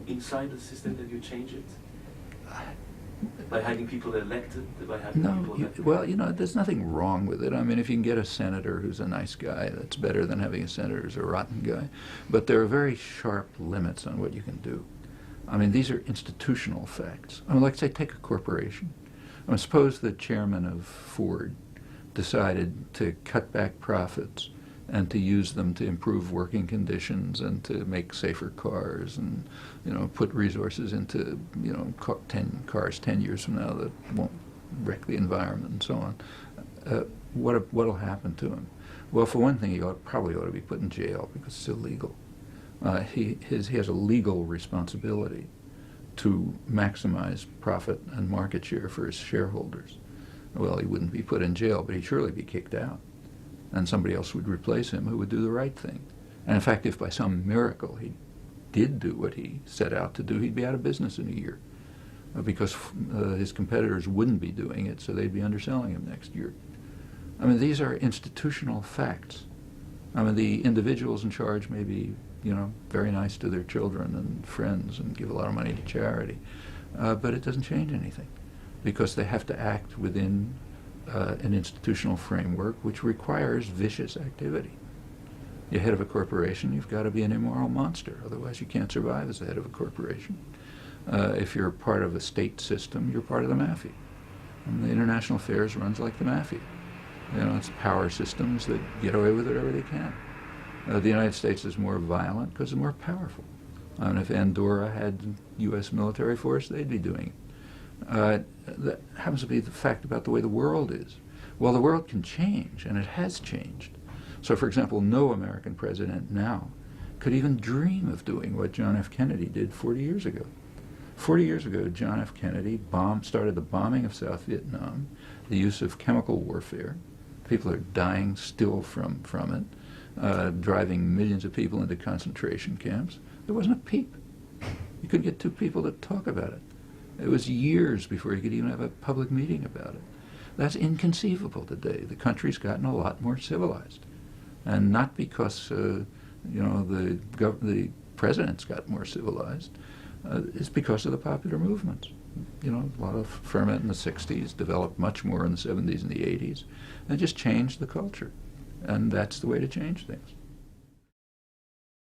inside the system that you change it? By having people elected? By having people elected? Well, there's nothing wrong with it. I mean, if you can get a senator who's a nice guy, that's better than having a senator who's a rotten guy. But there are very sharp limits on what you can do. I mean, these are institutional facts. I mean, like, say, take a corporation. I mean, suppose the chairman of Ford decided to cut back profits and to use them to improve working conditions and to make safer cars and, put resources into, cars 10 years from now that won't wreck the environment and so on. What'll happen to him? Well, for one thing, he probably ought to be put in jail because it's illegal. He has a legal responsibility to maximize profit and market share for his shareholders. Well, he wouldn't be put in jail, but he'd surely be kicked out. And somebody else would replace him who would do the right thing. And in fact, if by some miracle he did do what he set out to do, he'd be out of business in a year because his competitors wouldn't be doing it, so they'd be underselling him next year. I mean, these are institutional facts. I mean, the individuals in charge may be, very nice to their children and friends and give a lot of money to charity, but it doesn't change anything because they have to act within an institutional framework which requires vicious activity. You're head of a corporation, you've got to be an immoral monster, otherwise you can't survive as the head of a corporation. If you're part of a state system, you're part of the mafia. And the international affairs runs like the mafia. It's power systems that get away with whatever they can. The United States is more violent because it's more powerful. And if Andorra had U.S. military force, they'd be doing it. That happens to be the fact about the way the world is. Well, the world can change, and it has changed. So, for example, no American president now could even dream of doing what John F. Kennedy did 40 years ago. 40 years ago, John F. Kennedy started the bombing of South Vietnam, the use of chemical warfare. People are dying still from it, driving millions of people into concentration camps. There wasn't a peep. You couldn't get two people to talk about it. It was years before you could even have a public meeting about it. That's inconceivable today. The country's gotten a lot more civilized. And not because, the president's got more civilized. It's because of the popular movements. A lot of ferment in the 60s, developed much more in the 70s and the 80s, and just changed the culture. And that's the way to change things.